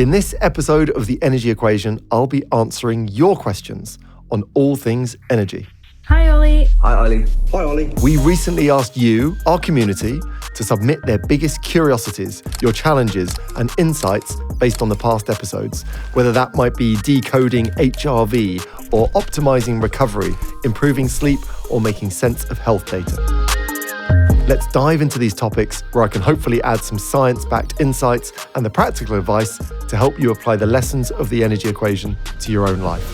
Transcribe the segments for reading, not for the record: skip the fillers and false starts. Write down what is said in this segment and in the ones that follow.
In this episode of The Energy Equation, I'll be answering your questions on all things energy. Hi, Ollie. Hi, Ollie. Hi, Ollie. We recently asked you, our community, to submit their biggest curiosities, your challenges and insights based on the past episodes, whether that might be decoding HRV or optimizing recovery, improving sleep, or making sense of health data. Let's dive into these topics where I can hopefully add some science-backed insights and the practical advice to help you apply the lessons of the energy equation to your own life.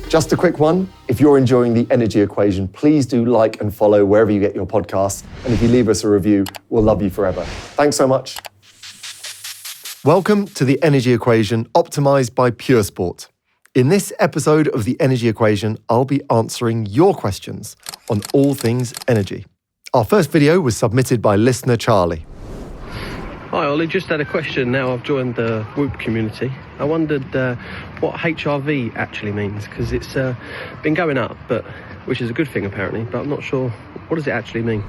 Just a quick one. If you're enjoying the energy equation, please do like and follow wherever you get your podcasts. And if you leave us a review, we'll love you forever. Thanks so much. Welcome to the energy equation optimized by Pure Sport. In this episode of the energy equation, I'll be answering your questions on all things energy. Our first video was submitted by listener Charlie. Hi Ollie, just had a question now I've joined the Whoop community. I wondered what HRV actually means, because it's been going up, which is a good thing apparently, but I'm not sure, what does it actually mean?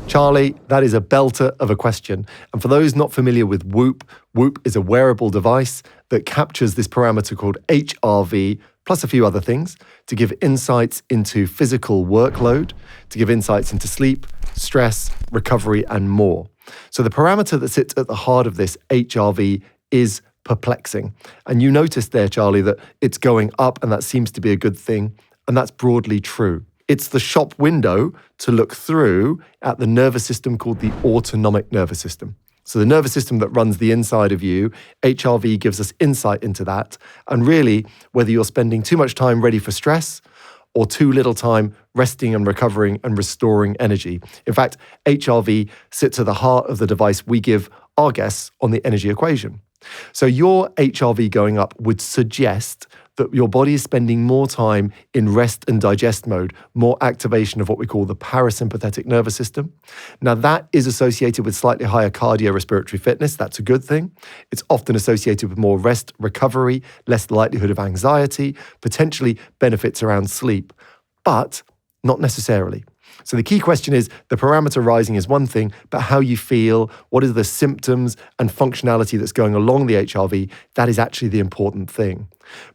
Charlie, that is a belter of a question. And for those not familiar with Whoop, Whoop is a wearable device that captures this parameter called HRV, plus a few other things, to give insights into physical workload, to give insights into sleep, stress, recovery, and more. So the parameter that sits at the heart of this HRV is perplexing. And you noticed there, Charlie, that it's going up, and that seems to be a good thing. And that's broadly true. It's the shop window to look through at the nervous system called the autonomic nervous system. So the nervous system that runs the inside of you, HRV gives us insight into that. And really, whether you're spending too much time ready for stress or too little time resting and recovering and restoring energy. In fact, HRV sits at the heart of the device we give our guests on the energy equation. So your HRV going up would suggest that your body is spending more time in rest and digest mode, more activation of what we call the parasympathetic nervous system. Now that is associated with slightly higher cardiorespiratory fitness. That's a good thing. It's often associated with more rest, recovery, less likelihood of anxiety, potentially benefits around sleep, but not necessarily. So the key question is, the parameter rising is one thing, but how you feel, what are the symptoms and functionality that's going along the HRV, that is actually the important thing.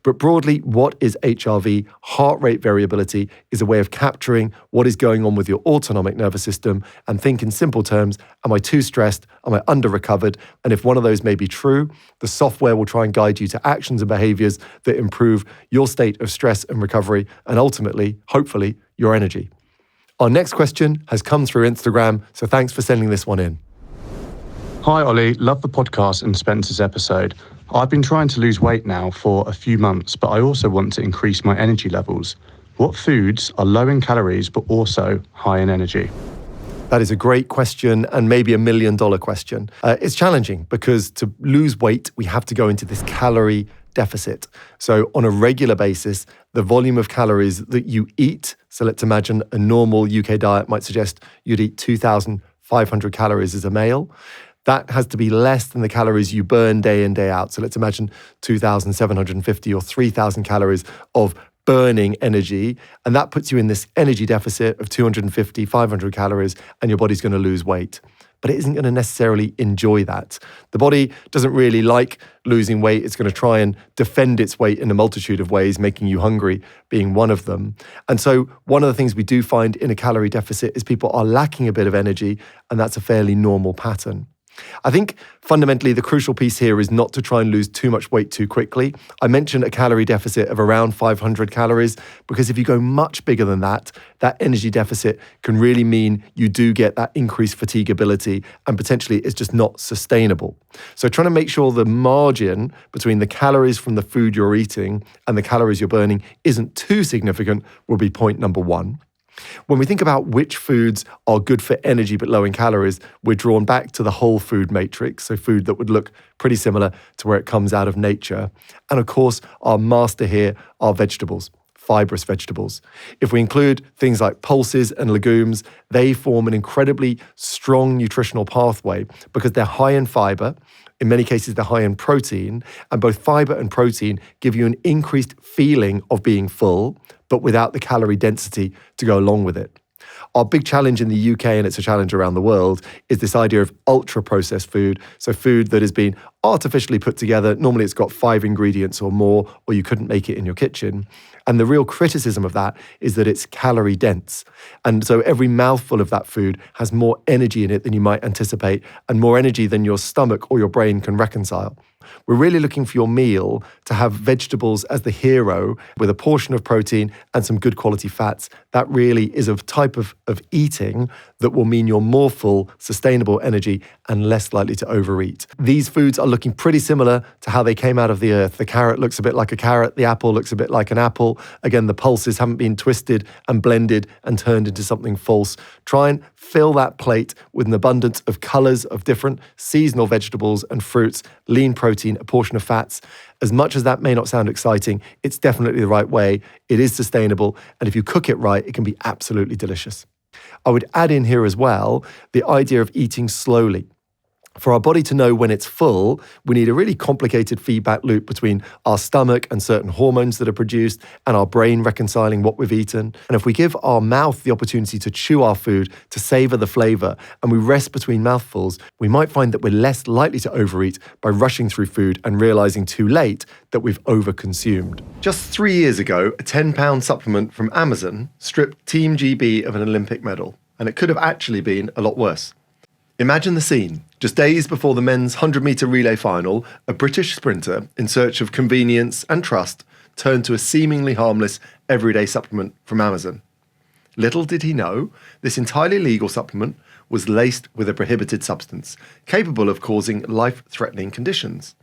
But broadly, what is HRV? Heart rate variability is a way of capturing what is going on with your autonomic nervous system, and think in simple terms, am I too stressed? Am I under-recovered? And if one of those may be true, the software will try and guide you to actions and behaviors that improve your state of stress and recovery, and ultimately, hopefully, your energy. Our next question has come through Instagram, so thanks for sending this one in. Hi Ollie, love the podcast and Spencer's episode. I've been trying to lose weight now for a few months, but I also want to increase my energy levels. What foods are low in calories but also high in energy? That is a great question, and maybe $1 million question. It's challenging because to lose weight, we have to go into this calorie deficit. So on a regular basis, the volume of calories that you eat, so let's imagine a normal UK diet might suggest you'd eat 2,500 calories as a male. That has to be less than the calories you burn day in, day out. So let's imagine 2,750 or 3,000 calories of burning energy. And that puts you in this energy deficit of 250, 500 calories, and your body's going to lose weight. But it isn't going to necessarily enjoy that. The body doesn't really like losing weight. It's going to try and defend its weight in a multitude of ways, making you hungry being one of them. And so one of the things we do find in a calorie deficit is people are lacking a bit of energy, and that's a fairly normal pattern. I think fundamentally the crucial piece here is not to try and lose too much weight too quickly. I mentioned a calorie deficit of around 500 calories because if you go much bigger than that, that energy deficit can really mean you do get that increased fatigability and potentially it's just not sustainable. So trying to make sure the margin between the calories from the food you're eating and the calories you're burning isn't too significant will be point number one. When we think about which foods are good for energy but low in calories, we're drawn back to the whole food matrix, so food that would look pretty similar to where it comes out of nature. And of course, our master here are vegetables, fibrous vegetables. If we include things like pulses and legumes, they form an incredibly strong nutritional pathway because they're high in fiber. In many cases, they're high in protein, and both fiber and protein give you an increased feeling of being full, but without the calorie density to go along with it. Our big challenge in the UK, and it's a challenge around the world, is this idea of ultra-processed food. So food that has been artificially put together. Normally it's got 5 ingredients or more, or you couldn't make it in your kitchen. And the real criticism of that is that it's calorie dense. And so every mouthful of that food has more energy in it than you might anticipate, and more energy than your stomach or your brain can reconcile. We're really looking for your meal to have vegetables as the hero with a portion of protein and some good quality fats. That really is a type of eating that will mean you're more full, sustainable energy and less likely to overeat. These foods are looking pretty similar to how they came out of the earth. The carrot looks a bit like a carrot. The apple looks a bit like an apple. Again, the pulses haven't been twisted and blended and turned into something false. Try and fill that plate with an abundance of colours of different seasonal vegetables and fruits, lean protein, a portion of fats. As much as that may not sound exciting, it's definitely the right way. It is sustainable. And if you cook it right, it can be absolutely delicious. I would add in here as well the idea of eating slowly. For our body to know when it's full, we need a really complicated feedback loop between our stomach and certain hormones that are produced and our brain reconciling what we've eaten. And if we give our mouth the opportunity to chew our food, to savor the flavor, and we rest between mouthfuls, we might find that we're less likely to overeat by rushing through food and realizing too late that we've overconsumed. Just 3 years ago, a £10 supplement from Amazon stripped Team GB of an Olympic medal, and it could have actually been a lot worse. Imagine the scene. Just days before the men's 100-metre relay final, a British sprinter in search of convenience and trust turned to a seemingly harmless everyday supplement from Amazon. Little did he know, this entirely legal supplement was laced with a prohibited substance, capable of causing life-threatening conditions.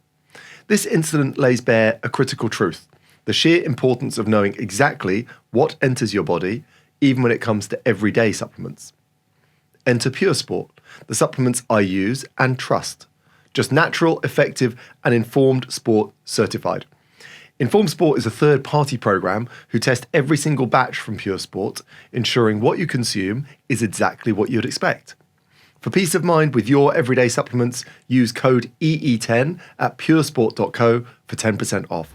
This incident lays bare a critical truth, the sheer importance of knowing exactly what enters your body, even when it comes to everyday supplements. Enter Pure Sport, the supplements I use and trust. Just natural, effective, and Informed Sport certified. Informed Sport is a third-party program who test every single batch from Pure Sport, ensuring what you consume is exactly what you'd expect. For peace of mind with your everyday supplements, use code EE10 at puresport.co for 10% off.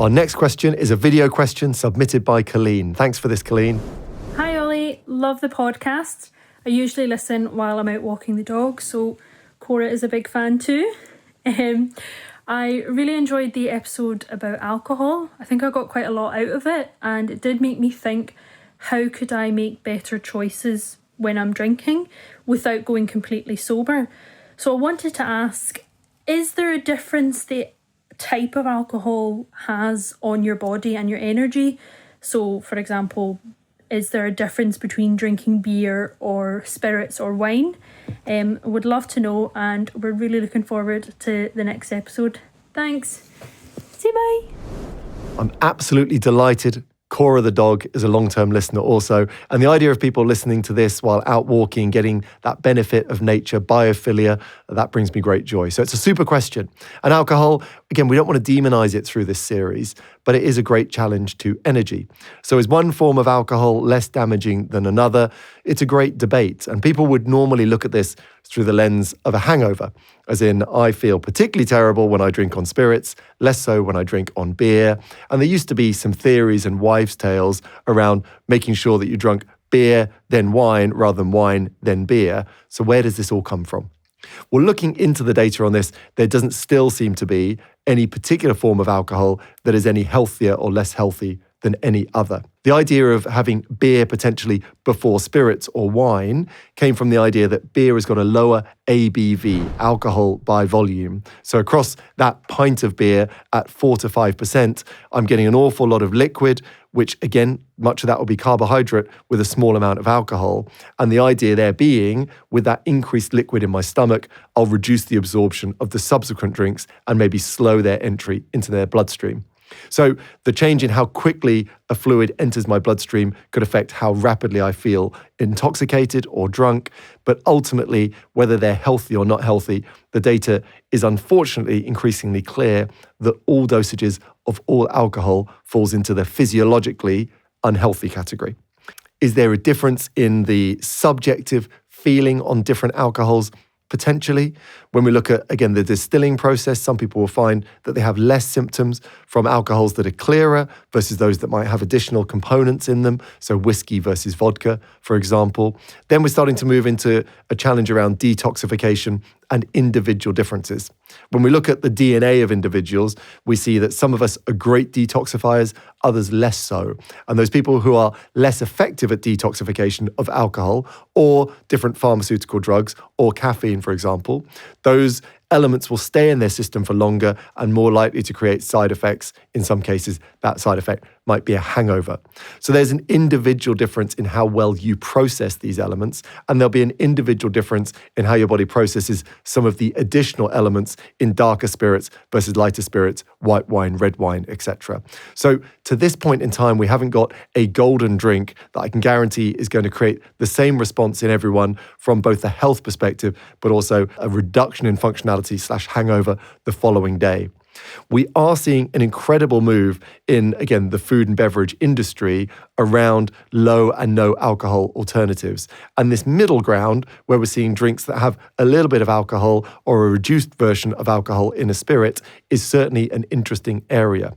Our next question is a video question submitted by Colleen. Thanks for this, Colleen. Hi Ollie, love the podcast. I usually listen while I'm out walking the dog, so Cora is a big fan too. I really enjoyed the episode about alcohol. I think I got quite a lot out of it, and it did make me think, how could I make better choices when I'm drinking without going completely sober? So I wanted to ask, is there a difference the type of alcohol has on your body and your energy? So for example, is there a difference between drinking beer or spirits or wine? Would love to know, and we're really looking forward to the next episode. Thanks. See you, bye. I'm absolutely delighted. Cora the dog is a long-term listener also. And the idea of people listening to this while out walking, getting that benefit of nature, biophilia, that brings me great joy. So it's a super question. And alcohol, again, we don't want to demonize it through this series, but it is a great challenge to energy. So is one form of alcohol less damaging than another? It's a great debate. And people would normally look at this through the lens of a hangover, as in I feel particularly terrible when I drink on spirits, less so when I drink on beer. And there used to be some theories and wives' tales around making sure that you drunk beer, then wine, rather than wine, then beer. So where does this all come from? Well, looking into the data on this, there doesn't still seem to be any particular form of alcohol that is any healthier or less healthy than any other. The idea of having beer potentially before spirits or wine came from the idea that beer has got a lower ABV, alcohol by volume. So across that pint of beer at 4 to 5%, I'm getting an awful lot of liquid, which again, much of that will be carbohydrate with a small amount of alcohol. And the idea there being, with that increased liquid in my stomach, I'll reduce the absorption of the subsequent drinks and maybe slow their entry into their bloodstream. So the change in how quickly a fluid enters my bloodstream could affect how rapidly I feel intoxicated or drunk. But ultimately, whether they're healthy or not healthy, the data is unfortunately increasingly clear that all dosages of all alcohol falls into the physiologically unhealthy category. Is there a difference in the subjective feeling on different alcohols? potentially. When we look at, again, the distilling process, some people will find that they have less symptoms from alcohols that are clearer versus those that might have additional components in them. So whiskey versus vodka, for example. Then we're starting to move into a challenge around detoxification and individual differences. When we look at the DNA of individuals, we see that some of us are great detoxifiers, others less so. And those people who are less effective at detoxification of alcohol or different pharmaceutical drugs or caffeine, for example, those elements will stay in their system for longer and more likely to create side effects. In some cases, that side effect might be a hangover. So there's an individual difference in how well you process these elements, and there'll be an individual difference in how your body processes some of the additional elements in darker spirits versus lighter spirits, white wine, red wine, etc. So to this point in time, we haven't got a golden drink that I can guarantee is going to create the same response in everyone from both a health perspective, but also a reduction in functionality/hangover the following day. We are seeing an incredible move in, again, the food and beverage industry around low and no alcohol alternatives. And this middle ground, where we're seeing drinks that have a little bit of alcohol or a reduced version of alcohol in a spirit, is certainly an interesting area.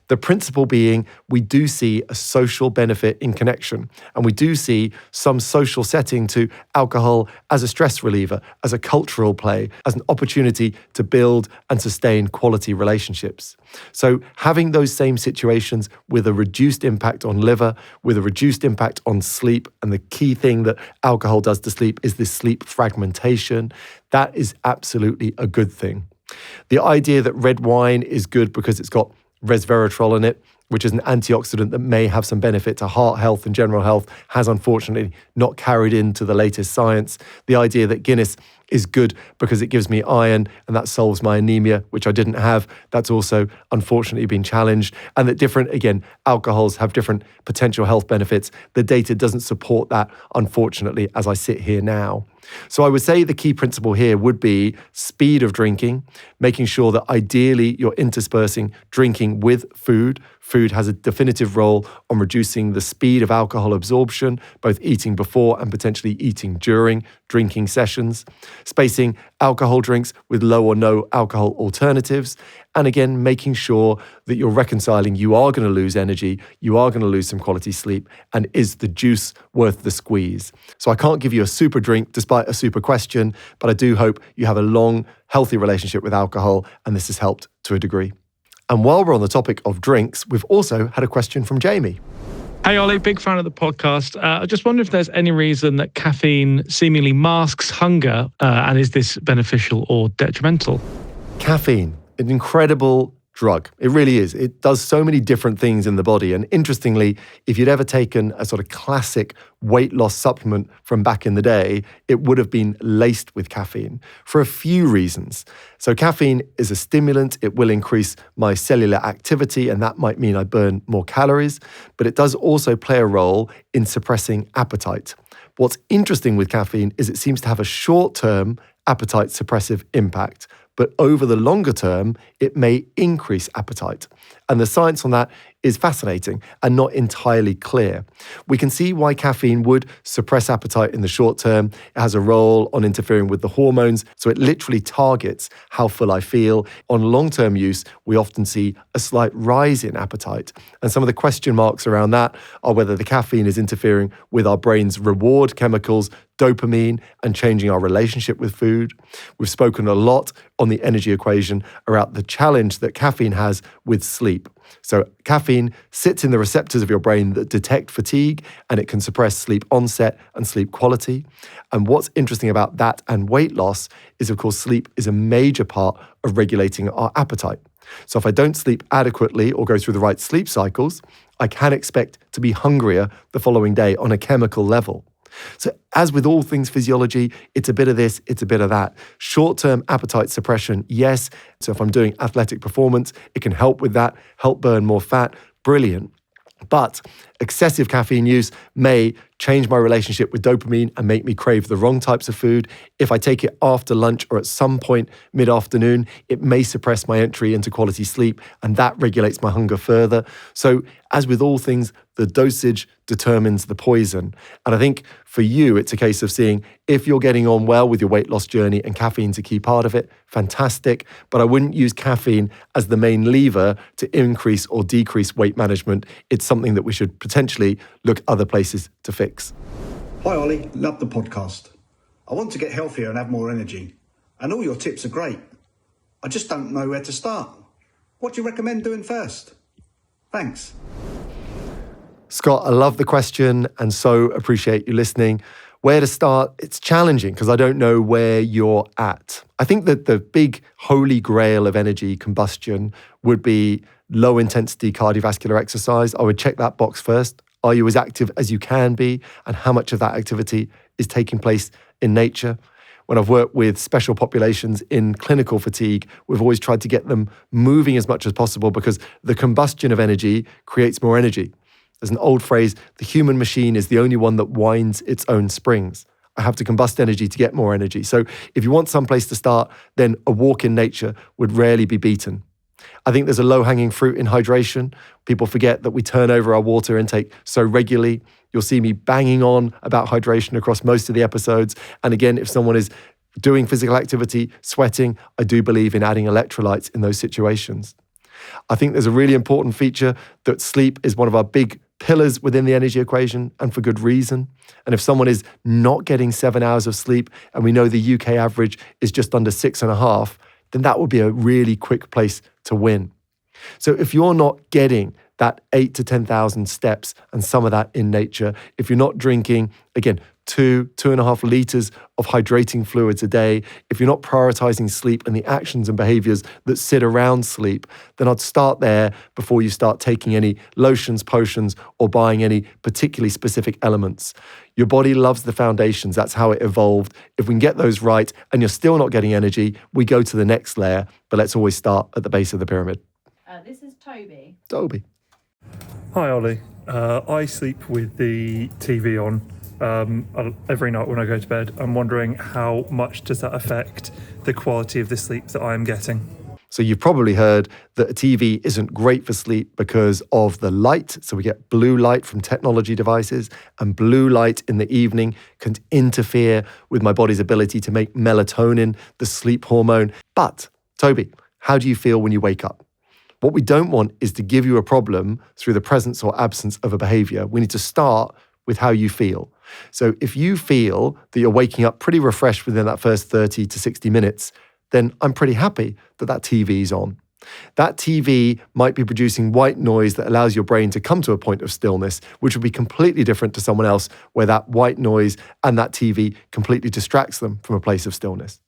The principle being, we do see a social benefit in connection, and we do see some social setting to alcohol as a stress reliever, as a cultural play, as an opportunity to build and sustain quality relationships. So having those same situations with a reduced impact on liver, with a reduced impact on sleep, and the key thing that alcohol does to sleep is this sleep fragmentation, that is absolutely a good thing. The idea that red wine is good because it's got resveratrol in it, which is an antioxidant that may have some benefit to heart health and general health, has unfortunately not carried into the latest science. The idea that Guinness is good because it gives me iron and that solves my anemia, which I didn't have, that's also unfortunately been challenged. And that different, again, alcohols have different potential health benefits. The data doesn't support that, unfortunately, as I sit here now. So I would say the key principle here would be speed of drinking, making sure that ideally you're interspersing drinking with food. Food has a definitive role on reducing the speed of alcohol absorption, both eating before and potentially eating during drinking sessions. Spacing alcohol drinks with low or no alcohol alternatives. And again, making sure that you're reconciling, you are going to lose energy, you are going to lose some quality sleep, and is the juice worth the squeeze? So I can't give you a super drink despite a super question, but I do hope you have a long, healthy relationship with alcohol, and this has helped to a degree. And while we're on the topic of drinks, we've also had a question from Jamie. Hey Ollie, big fan of the podcast. I just wonder if there's any reason that caffeine seemingly masks hunger, and is this beneficial or detrimental? Caffeine, an incredible drug. It really is. It does so many different things in the body. And interestingly, if you'd ever taken a sort of classic weight loss supplement from back in the day, it would have been laced with caffeine for a few reasons. So caffeine is a stimulant. It will increase my cellular activity, and that might mean I burn more calories, but it does also play a role in suppressing appetite. What's interesting with caffeine is it seems to have a short-term appetite suppressive impact, but over the longer term, it may increase appetite. And the science on that is fascinating and not entirely clear. We can see why caffeine would suppress appetite in the short term. It has a role on interfering with the hormones, so it literally targets how full I feel. On long-term use, we often see a slight rise in appetite. And some of the question marks around that are whether the caffeine is interfering with our brain's reward chemicals, dopamine, and changing our relationship with food. We've spoken a lot on the energy equation around the challenge that caffeine has with sleep. So caffeine sits in the receptors of your brain that detect fatigue, and it can suppress sleep onset and sleep quality. And what's interesting about that and weight loss is, of course, sleep is a major part of regulating our appetite. So if I don't sleep adequately or go through the right sleep cycles, I can expect to be hungrier the following day on a chemical level. So as with all things physiology, it's a bit of this, it's a bit of that. Short-term appetite suppression, yes. So if I'm doing athletic performance, it can help with that, help burn more fat, brilliant. But excessive caffeine use may change my relationship with dopamine and make me crave the wrong types of food. If I take it after lunch or at some point mid-afternoon, it may suppress my entry into quality sleep, and that regulates my hunger further. So as with all things, the dosage determines the poison. And I think for you, it's a case of seeing if you're getting on well with your weight loss journey and caffeine's a key part of it, fantastic. But I wouldn't use caffeine as the main lever to increase or decrease weight management. It's something that we should potentially look other places to fix. Hi Ollie, love the podcast. I want to get healthier and have more energy. And all your tips are great. I just don't know where to start. What do you recommend doing first? Thanks. Scott, I love the question and so appreciate you listening. Where to start? It's challenging because I don't know where you're at. I think that the big holy grail of energy combustion would be low intensity cardiovascular exercise. I would check that box first. Are you as active as you can be? And how much of that activity is taking place in nature? When I've worked with special populations in clinical fatigue, we've always tried to get them moving as much as possible because the combustion of energy creates more energy. There's an old phrase, the human machine is the only one that winds its own springs. I have to combust energy to get more energy. So if you want someplace to start, then a walk in nature would rarely be beaten. I think there's a low-hanging fruit in hydration. People forget that we turn over our water intake so regularly. You'll see me banging on about hydration across most of the episodes. And again, if someone is doing physical activity, sweating, I do believe in adding electrolytes in those situations. I think there's a really important feature that sleep is one of our big pillars within the energy equation, and for good reason. And if someone is not getting 7 hours of sleep, and we know the UK average is just under 6.5, then that would be a really quick place to win. So if you're not getting that 8 to 10,000 steps and some of that in nature, if you're not drinking, again, 2.5 litres of hydrating fluids a day, if you're not prioritizing sleep and the actions and behaviors that sit around sleep, then I'd start there before you start taking any lotions, potions, or buying any particularly specific elements. Your body loves the foundations. That's how it evolved. If we can get those right and you're still not getting energy, we go to the next layer, but let's always start at the base of the pyramid. This is Toby. Toby. Hi Ollie, I sleep with the TV on every night when I go to bed. I'm wondering how much does that affect the quality of the sleep that I am getting? So you've probably heard that a TV isn't great for sleep because of the light. So we get blue light from technology devices, and blue light in the evening can interfere with my body's ability to make melatonin, the sleep hormone. But Toby, how do you feel when you wake up? What we don't want is to give you a problem through the presence or absence of a behavior. We need to start with how you feel. So if you feel that you're waking up pretty refreshed within that first 30 to 60 minutes, then I'm pretty happy that that TV is on. That TV might be producing white noise that allows your brain to come to a point of stillness, which would be completely different to someone else where that white noise and that TV completely distracts them from a place of stillness.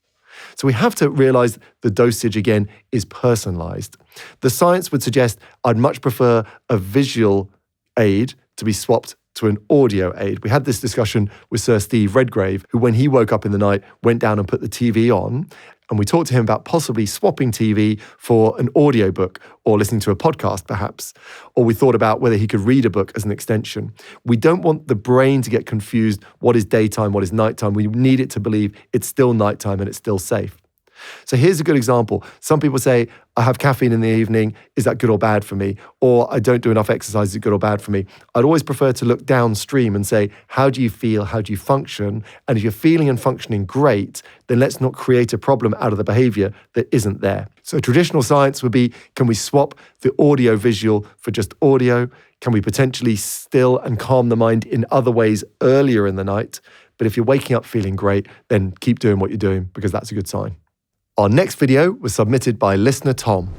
So we have to realize the dosage, again, is personalized. The science would suggest I'd much prefer a visual aid to be swapped to an audio aid. We had this discussion with Sir Steve Redgrave, who when he woke up in the night, went down and put the TV on. And we talked to him about possibly swapping TV for an audiobook or listening to a podcast, perhaps. Or we thought about whether he could read a book as an extension. We don't want the brain to get confused. What is daytime? What is nighttime? We need it to believe it's still nighttime and it's still safe. So here's a good example. Some people say, I have caffeine in the evening. Is that good or bad for me? Or I don't do enough exercise. Is it good or bad for me? I'd always prefer to look downstream and say, how do you feel? How do you function? And if you're feeling and functioning great, then let's not create a problem out of the behavior that isn't there. So traditional science would be, can we swap the audio visual for just audio? Can we potentially still and calm the mind in other ways earlier in the night? But if you're waking up feeling great, then keep doing what you're doing because that's a good sign. Our next video was submitted by listener Tom.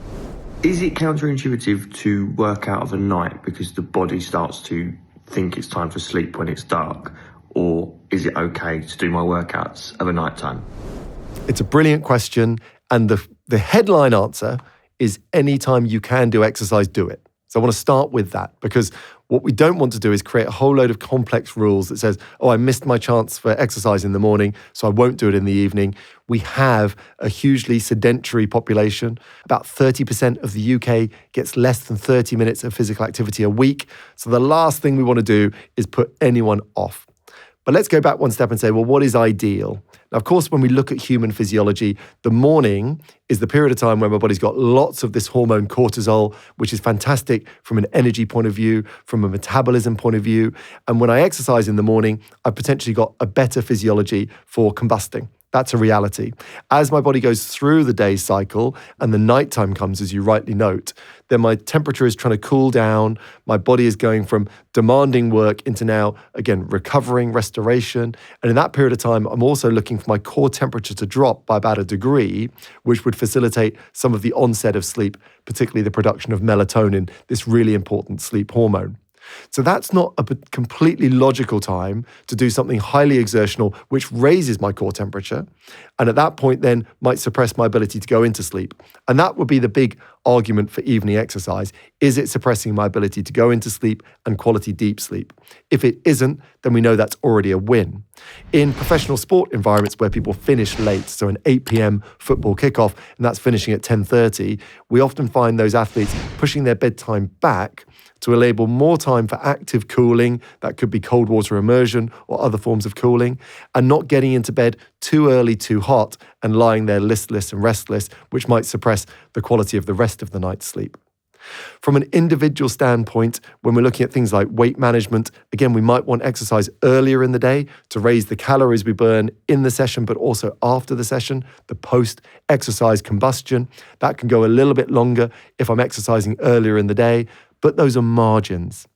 Is it counterintuitive to work out of a night because the body starts to think it's time for sleep when it's dark? Or is it okay to do my workouts of a night time? It's a brilliant question. And the headline answer is anytime you can do exercise, do it. So I want to start with that because What we don't want to do is create a whole load of complex rules that says, oh, I missed my chance for exercise in the morning, so I won't do it in the evening. We have a hugely sedentary population. About 30% of the UK gets less than 30 minutes of physical activity a week. So the last thing we want to do is put anyone off. But let's go back one step and say, well, what is ideal? Now, of course, when we look at human physiology, the morning is the period of time when my body's got lots of this hormone cortisol, which is fantastic from an energy point of view, from a metabolism point of view. And when I exercise in the morning, I've potentially got a better physiology for combusting. That's a reality. As my body goes through the day cycle and the nighttime comes, as you rightly note, then my temperature is trying to cool down. My body is going from demanding work into now, again, recovering, restoration. And in that period of time, I'm also looking for my core temperature to drop by about 1 degree, which would facilitate some of the onset of sleep, particularly the production of melatonin, this really important sleep hormone. So that's not a completely logical time to do something highly exertional, which raises my core temperature. And at that point then might suppress my ability to go into sleep. And that would be the big argument for evening exercise. Is it suppressing my ability to go into sleep and quality deep sleep? If it isn't, then we know that's already a win. In professional sport environments where people finish late, so an 8 p.m. football kickoff, and that's finishing at 10:30, we often find those athletes pushing their bedtime back to enable more time for active cooling, that could be cold water immersion or other forms of cooling, and not getting into bed too early, too hot, and lying there listless and restless, which might suppress the quality of the rest of the night's sleep. From an individual standpoint, when we're looking at things like weight management, again, we might want exercise earlier in the day to raise the calories we burn in the session, but also after the session, the post-exercise combustion. That can go a little bit longer if I'm exercising earlier in the day, but those are margins.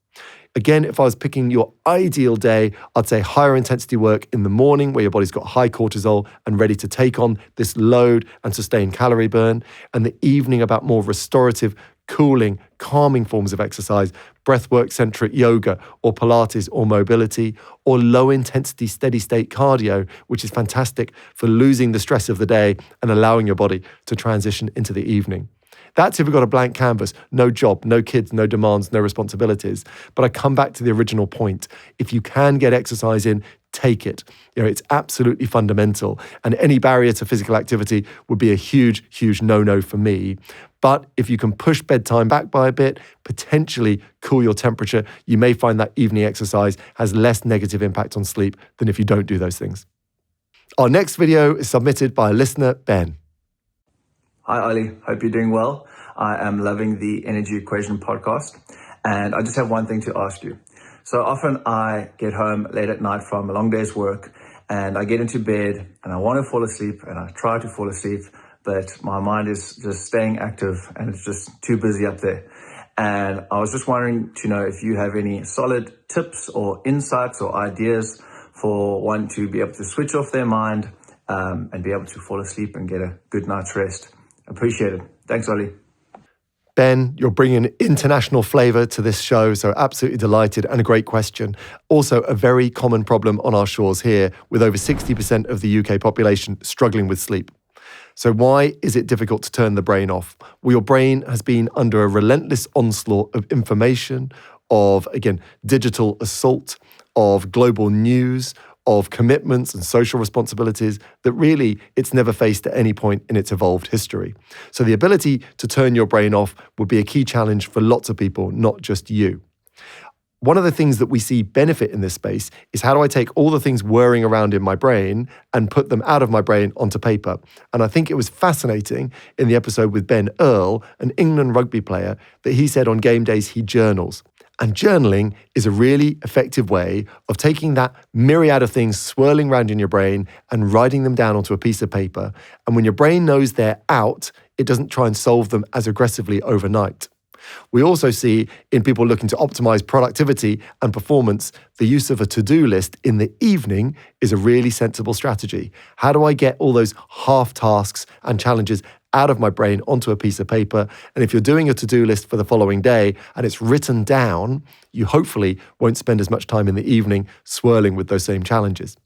Again, if I was picking your ideal day, I'd say higher intensity work in the morning where your body's got high cortisol and ready to take on this load and sustain calorie burn, and the evening about more restorative, cooling, calming forms of exercise, breathwork-centric yoga or Pilates or mobility, or low-intensity steady-state cardio, which is fantastic for losing the stress of the day and allowing your body to transition into the evening. That's if we've got a blank canvas, no job, no kids, no demands, no responsibilities. But I come back to the original point. If you can get exercise in, take it. It's absolutely fundamental. And any barrier to physical activity would be a huge, huge no-no for me. But if you can push bedtime back by a bit, potentially cool your temperature, you may find that evening exercise has less negative impact on sleep than if you don't do those things. Our next video is submitted by a listener, Ben. Hi, Ollie. Hope you're doing well. I am loving the Energy Equation podcast, and I just have one thing to ask you. So often I get home late at night from a long day's work, and I get into bed, and I want to fall asleep, and I try to fall asleep, but my mind is just staying active, and it's just too busy up there. And I was just wondering to know if you have any solid tips or insights or ideas for one to be able to switch off their mind and be able to fall asleep and get a good night's rest. Appreciate it. Thanks, Ollie. Ben, you're bringing international flavour to this show, so absolutely delighted, and a great question. Also, a very common problem on our shores here, with over 60% of the UK population struggling with sleep. So why is it difficult to turn the brain off? Well, your brain has been under a relentless onslaught of information, of, again, digital assault, of global news, of commitments and social responsibilities that really it's never faced at any point in its evolved history. So the ability to turn your brain off would be a key challenge for lots of people, not just you. One of the things that we see benefit in this space is how do I take all the things whirring around in my brain and put them out of my brain onto paper? And I think it was fascinating in the episode with Ben Earl, an England rugby player, that he said on game days he journals. And journaling is a really effective way of taking that myriad of things swirling around in your brain and writing them down onto a piece of paper. And when your brain knows they're out, it doesn't try and solve them as aggressively overnight. We also see in people looking to optimize productivity and performance, the use of a to-do list in the evening is a really sensible strategy. How do I get all those half tasks and challenges out of my brain onto a piece of paper? And if you're doing a to-do list for the following day and it's written down, you hopefully won't spend as much time in the evening swirling with those same challenges.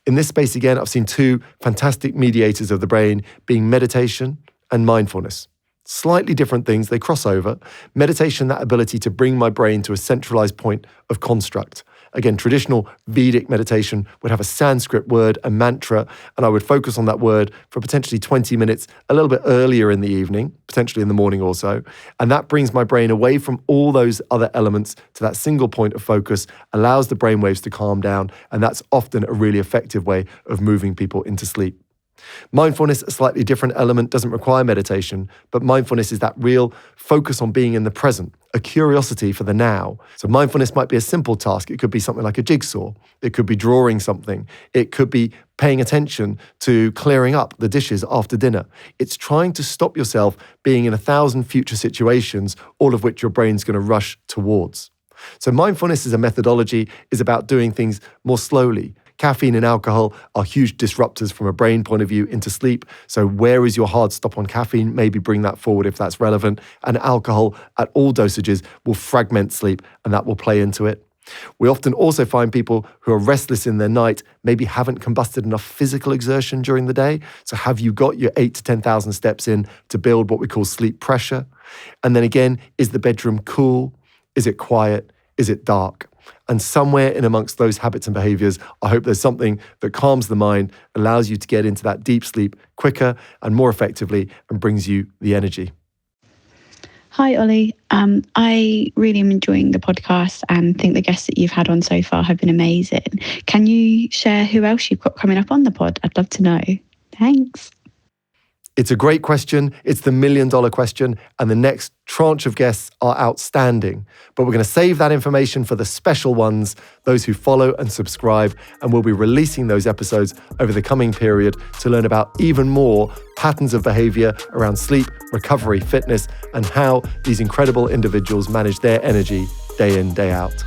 In this space, again, I've seen two fantastic mediators of the brain being meditation and mindfulness. Slightly different things, they cross over. Meditation, that ability to bring my brain to a centralized point of construct. Again, traditional Vedic meditation would have a Sanskrit word, a mantra, and I would focus on that word for potentially 20 minutes, a little bit earlier in the evening, potentially in the morning also. And that brings my brain away from all those other elements to that single point of focus, allows the brain waves to calm down, and that's often a really effective way of moving people into sleep. Mindfulness, a slightly different element, doesn't require meditation, but mindfulness is that real focus on being in the present, a curiosity for the now. So mindfulness might be a simple task. It could be something like a jigsaw. It could be drawing something. It could be paying attention to clearing up the dishes after dinner. It's trying to stop yourself being in 1,000 future situations, all of which your brain's going to rush towards. So mindfulness as a methodology is about doing things more slowly. Caffeine and alcohol are huge disruptors from a brain point of view into sleep. So where is your hard stop on caffeine? Maybe bring that forward if that's relevant. And alcohol at all dosages will fragment sleep, and that will play into it. We often also find people who are restless in their night maybe haven't combusted enough physical exertion during the day. So have you got your 8,000 to 10,000 steps in to build what we call sleep pressure? And then again, is the bedroom cool? Is it quiet? Is it dark? And somewhere in amongst those habits and behaviors, I hope there's something that calms the mind, allows you to get into that deep sleep quicker and more effectively, and brings you the energy. Hi, Ollie. I really am enjoying the podcast and think the guests that you've had on so far have been amazing. Can you share who else you've got coming up on the pod? I'd love to know. Thanks. It's a great question. It's the $1 million question, and the next tranche of guests are outstanding. But we're going to save that information for the special ones, those who follow and subscribe, and we'll be releasing those episodes over the coming period to learn about even more patterns of behavior around sleep, recovery, fitness, and how these incredible individuals manage their energy day in, day out.